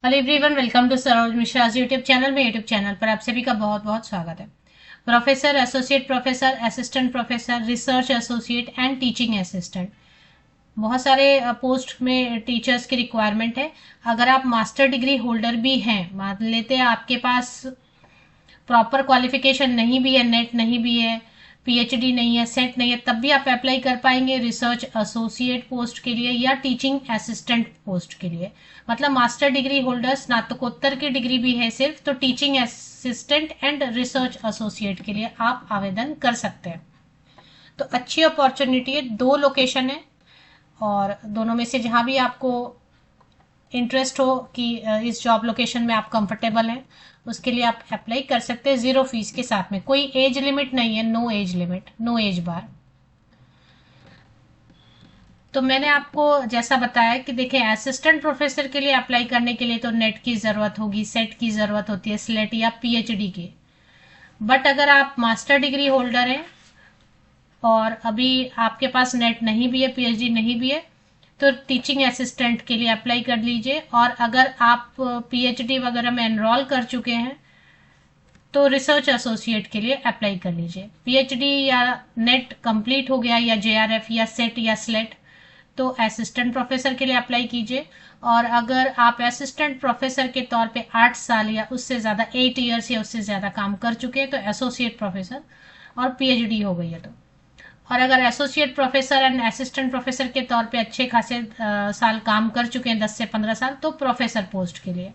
Hello everyone, welcome to Saroj Mishra YouTube channel में। YouTube channel पर आप सभी का बहुत बहुत स्वागत है। Professor, associate professor, assistant professor, research associate and teaching assistant, बहुत सारे पोस्ट में टीचर्स की रिक्वायरमेंट है। अगर आप मास्टर डिग्री होल्डर भी हैं, मान लेते हैं आपके पास प्रॉपर क्वालिफिकेशन नहीं भी है, नेट नहीं भी है, पीएचडी नहीं है, सेट नहीं है, तब भी आप अप्लाई कर पाएंगे रिसर्च एसोसिएट पोस्ट के लिए या टीचिंग असिस्टेंट पोस्ट के लिए। मतलब मास्टर डिग्री होल्डर, स्नातकोत्तर की डिग्री भी है सिर्फ, तो teaching assistant and research associate के लिए आप आवेदन कर सकते हैं। तो अच्छी अपॉर्चुनिटी है, दो लोकेशन है और दोनों में से जहां भी आपको इंटरेस्ट हो कि इस जॉब लोकेशन में आप कंफर्टेबल हैं, उसके लिए आप अप्लाई कर सकते हैं जीरो फीस के साथ में। कोई एज लिमिट नहीं है, no age limit, no age bar. तो मैंने आपको जैसा बताया कि देखें, असिस्टेंट प्रोफेसर के लिए अप्लाई करने के लिए तो नेट की ज़रूरत होगी, सेट की ज़रूरत होती है, स्लेट या पीएचडी की। बट अगर आप मास्टर डिग्री होल्डर हैं और अभी आपके पास नेट नहीं भी है, पीएचडी नहीं भी है, तो टीचिंग असिस्टेंट के लिए अप्लाई कर लीजिए। और अगर आप पीएचडी वगैरह में एनरोल कर चुके हैं तो रिसर्च एसोसिएट के लिए अप्लाई कर लीजिए। पीएचडी या नेट कंप्लीट हो गया या जेआरएफ या सेट या स्लेट, तो असिस्टेंट प्रोफेसर के लिए अप्लाई कीजिए। और अगर आप असिस्टेंट प्रोफेसर के तौर पे 8 साल या उससे ज़्यादा 8 इयर्स या उससे ज़्यादा काम कर चुके हैं तो एसोसिएट प्रोफेसर, और पीएचडी हो गई है तो। और अगर associate professor and assistant professor के तौर पे अच्छे खासे साल काम कर चुके हैं, 10 से 15 साल, तो प्रोफेसर पोस्ट के लिए।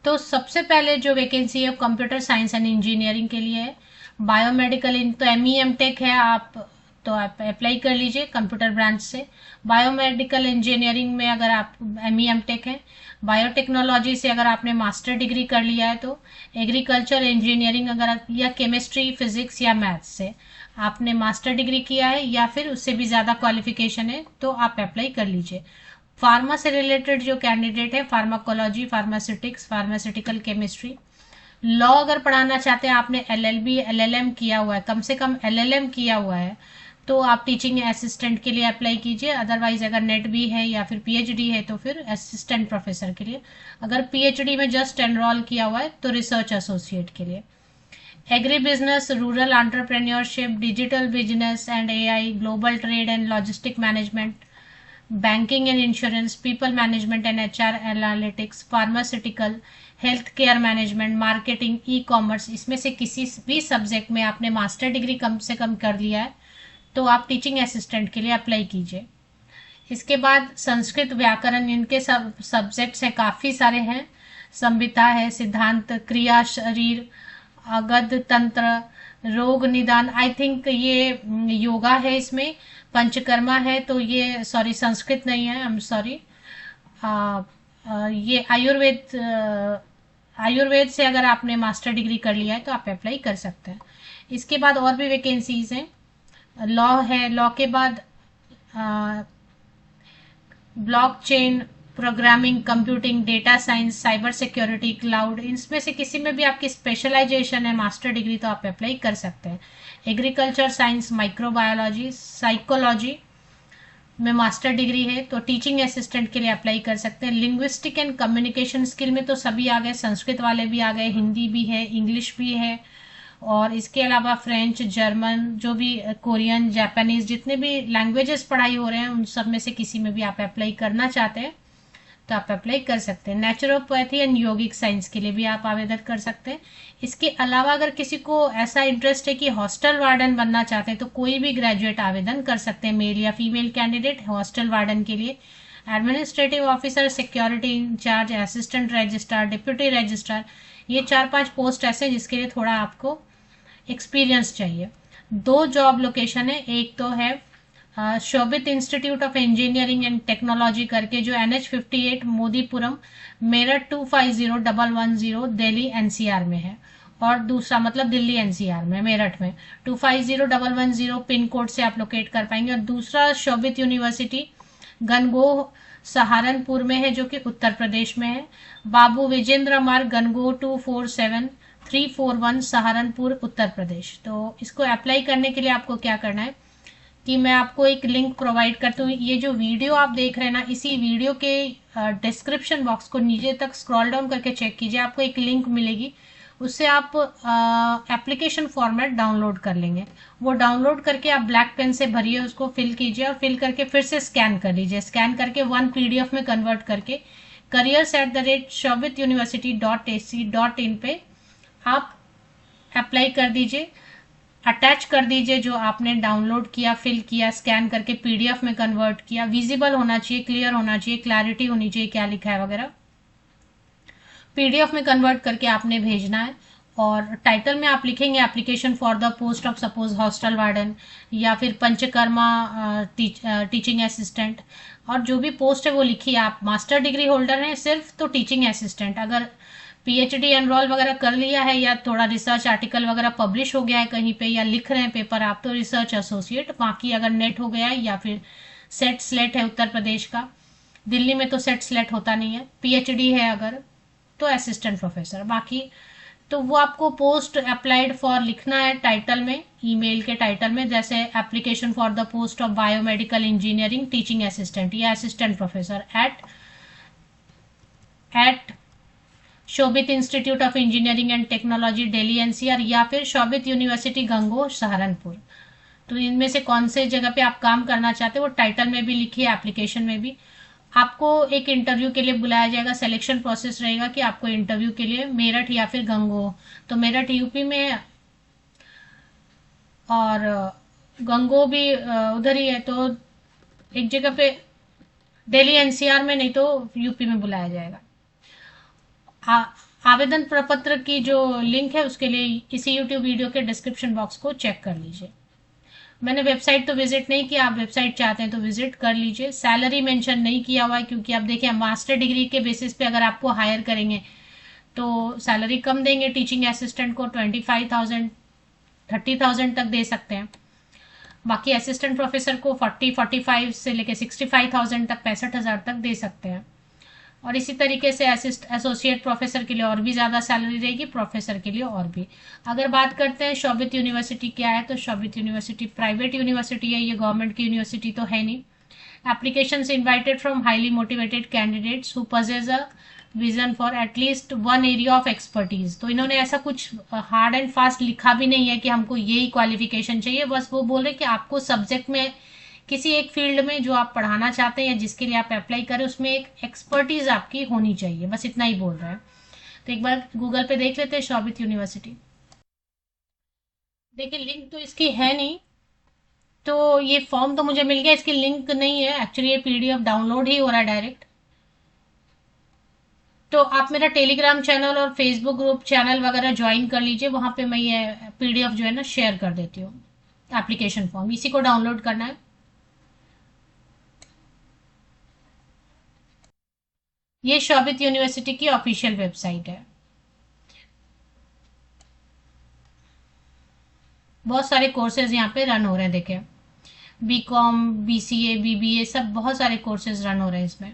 तो सबसे पहले जो वैकेंसी है कंप्यूटर साइंस एंड इंजीनियरिंग के लिए है। बायोमेडिकल तो एम टेक है, आप तो आप अप्लाई कर लीजिए कंप्यूटर ब्रांच से। बायोमेडिकल इंजीनियरिंग में अगर आप एम टेक है। बायोटेक्नोलॉजी से अगर आपने मास्टर डिग्री कर लिया है तो। एग्रीकल्चर इंजीनियरिंग अगर या केमिस्ट्री, फिजिक्स या मैथ्स से आपने मास्टर डिग्री किया है या फिर उससे भी ज़्यादा क्वालिफिकेशन है तो आप अप्लाई कर लीजिए। फार्मा से रिलेटेड जो कैंडिडेट है, pharmacology, pharmaceutics, pharmaceutical chemistry. Law अगर पढ़ाना चाहते हैं, आपने एलएलबी, एलएलएम किया हुआ है, कम से कम एलएलएम किया हुआ है, तो आप टीचिंग असिस्टेंट के लिए अप्लाई कीजिए। अदरवाइज अगर नेट भी है या फिर पीएचडी है तो फिर असिस्टेंट प्रोफेसर के लिए। अगर पीएचडी में जस्ट एनरोल किया हुआ है तो रिसर्च एसोसिएट के लिए। Agri business, rural entrepreneurship, digital business and AI, global trade and logistic management, banking and insurance, people management and HR analytics, pharmaceutical, health care management, marketing, e commerce, इसमें से किसी भी सब्जेक्ट में आपने master degree कम से कम कर लिया है तो आप टीचिंग असिस्टेंट के लिए अप्लाई कीजिए। इसके बाद संस्कृत, व्याकरण, इनके सब सब्जेक्ट्स हैं, काफ़ी सारे हैं। संहिता है, सिद्धांत, क्रिया, शरीर, गद तंत्र, रोग निदान, आई थिंक ये योगा है इसमें। पंचकर्मा है, तो ये सॉरी संस्कृत नहीं है, आई एम सॉरी। ये आयुर्वेद से अगर आपने मास्टर डिग्री कर लिया है तो आप अप्लाई कर सकते हैं। इसके बाद और भी वैकेंसीज हैं। लॉ है, लॉ के बाद blockchain, programming, computing, data science, cyber security, cloud, इनमें से किसी में भी आपकी स्पेशलाइजेशन है मास्टर डिग्री तो आप अप्लाई कर सकते हैं। एग्रीकल्चर साइंस, माइक्रोबायोलॉजी, साइकोलॉजी में मास्टर डिग्री है तो टीचिंग असिस्टेंट के लिए अप्लाई कर सकते हैं। लिंग्विस्टिक एंड कम्युनिकेशन स्किल में तो सभी आ गए, संस्कृत वाले भी आ गए, हिंदी भी है, इंग्लिश भी है, और इसके अलावा फ्रेंच, जर्मन, जो भी कोरियन, जापानीज, जितने भी लैंग्वेजेस पढ़ाई हो रहे हैं उन सब में से किसी में भी आप अप्लाई करना चाहते हैं तो आप अप्लाई कर सकते हैं। नेचुरोपैथी एंड योगिक साइंस के लिए भी आप आवेदन कर सकते हैं। इसके अलावा अगर किसी को ऐसा इंटरेस्ट है कि हॉस्टल वार्डन बनना चाहते हैं तो कोई भी ग्रेजुएट आवेदन कर सकते हैं, मेल या फीमेल कैंडिडेट हॉस्टल वार्डन के लिए। Administrative officer, security in charge, assistant registrar, deputy registrar, ये 4-5 पोस्ट ऐसे जिसके लिए थोड़ा आपको एक्सपीरियंस चाहिए। दो जॉब लोकेशन है, एक तो है Shobhit institute of engineering and technology करके, जो NH58 मोदीपुरम, मेरठ 250110 दिल्ली एनसीआर में है। और दूसरा मतलब दिल्ली एनसीआर में, मेरठ में 250110 पिन कोड से आप लोकेट कर पाएंगे। और दूसरा शोभित यूनिवर्सिटी गनगोह सहारनपुर में है, जो कि उत्तर प्रदेश में है। बाबू विजेंद्र मार्ग, गनगोह 247341 सहारनपुर, उत्तर प्रदेश। तो इसको अप्लाई करने के लिए आपको क्या करना है कि मैं आपको एक लिंक प्रोवाइड करती हूँ। ये जो वीडियो आप देख रहे हैं ना, इसी वीडियो के डिस्क्रिप्शन बॉक्स को नीचे तक स्क्रॉल डाउन करके चेक कीजिए, आपको एक लिंक मिलेगी, उससे आप एप्लीकेशन फॉर्मेट डाउनलोड कर लेंगे। वो डाउनलोड करके आप ब्लैक पेन से भरिए, उसको फिल कीजिए और फिल करके फिर से स्कैन कर लीजिए। स्कैन करके 1 PDF में कन्वर्ट करके careers@shobituniversity.ac.in पे आप अप्लाई कर दीजिए। अटैच कर दीजिए जो आपने डाउनलोड किया, फिल किया, स्कैन करके PDF में कन्वर्ट किया। विजिबल होना चाहिए, क्लियर होना चाहिए, क्लैरिटी होनी चाहिए क्या लिखा है वगैरह। PDF में कन्वर्ट करके आपने भेजना है और टाइटल में आप लिखेंगे application for the post of suppose hostel warden या फिर पंचकर्मा टीचिंग असिस्टेंट, और जो भी पोस्ट है वो लिखिए। आप मास्टर डिग्री होल्डर हैं सिर्फ तो टीचिंग असिस्टेंट, अगर PhD एनरोल वगैरह कर लिया है या थोड़ा रिसर्च आर्टिकल वगैरह पब्लिश हो गया है कहीं पे या लिख रहे हैं पेपर आप, तो रिसर्च एसोसिएट। बाकी अगर नेट हो गया है या फिर सेट स्लेट है उत्तर प्रदेश का, दिल्ली में तो सेट स्लेट होता नहीं है, PhD है अगर तो असिस्टेंट प्रोफेसर। बाकी तो वो आपको पोस्ट अप्लाइड फॉर लिखना है टाइटल में, ईमेल के टाइटल में, जैसे application for the post of biomedical engineering teaching assistant या assistant professor at Shobhit institute of engineering and technology Delhi NCR या फिर शोभित यूनिवर्सिटी गंगोह सहारनपुर। तो इनमें से कौन से जगह पे आप काम करना चाहते हैं वो टाइटल में भी लिखिए, एप्लीकेशन में भी। आपको एक इंटरव्यू के लिए बुलाया जाएगा, सिलेक्शन प्रोसेस रहेगा कि आपको इंटरव्यू के लिए मेरठ या फिर गंगोह, तो मेरठ यूपी में है और गंगोह भी उधर ही है, तो एक जगह पे दिल्ली NCR में, नहीं तो यूपी में बुलाया जाएगा। आवेदन प्रपत्र की जो लिंक है उसके लिए इसी यूट्यूब वीडियो के डिस्क्रिप्शन बॉक्स को चेक कर लीजिए। मैंने वेबसाइट तो विजिट नहीं किया, आप वेबसाइट चाहते हैं तो विजिट कर लीजिए। सैलरी मेंशन नहीं किया हुआ है क्योंकि आप देखिए मास्टर डिग्री के बेसिस पे अगर आपको हायर करेंगे तो सैलरी कम देंगे। टीचिंग असिस्टेंट को 25,000 30,000 तक दे सकते हैं, बाकी असिस्टेंट प्रोफेसर को 45 से लेके 65,000 तक 65,000 तक दे सकते हैं। और इसी तरीके से एसोसिएट प्रोफेसर के लिए और भी ज़्यादा सैलरी रहेगी, प्रोफेसर के लिए और भी। अगर बात करते हैं शोभित यूनिवर्सिटी क्या है, तो शोभित यूनिवर्सिटी प्राइवेट यूनिवर्सिटी है, ये गवर्नमेंट की यूनिवर्सिटी तो है नहीं। Applications invited from highly motivated candidates who possess a vision for at least 1 area of expertise. तो इन्होंने ऐसा कुछ हार्ड एंड फास्ट लिखा भी नहीं है कि हमको यही क्वालिफिकेशन चाहिए, बस वो बोल रहे कि आपको सब्जेक्ट में किसी एक फील्ड में जो आप पढ़ाना चाहते हैं या जिसके लिए आप अप्लाई करें उसमें एक एक्सपर्टीज आपकी होनी चाहिए, बस इतना ही बोल रहे हैं। तो एक बार गूगल पे देख लेते हैं शोभित यूनिवर्सिटी। देखिए लिंक तो इसकी है नहीं, तो ये फॉर्म तो मुझे मिल गया, इसकी लिंक नहीं है एक्चुअली, ये PDF डाउनलोड ही हो रहा है डायरेक्ट। तो आप मेरा टेलीग्राम चैनल और फेसबुक ग्रुप चैनल वगैरह ज्वाइन कर लीजिए, वहां पे मैं ये PDF जो है ना शेयर कर देती हूँ। एप्लीकेशन फॉर्म इसी को डाउनलोड करना है। ये शोभित यूनिवर्सिटी की ऑफिशियल वेबसाइट है। बहुत सारे कोर्सेज यहाँ पे रन हो रहे हैं, देखें BCom BCA BBA सब बहुत सारे कोर्सेज रन हो रहे हैं इसमें।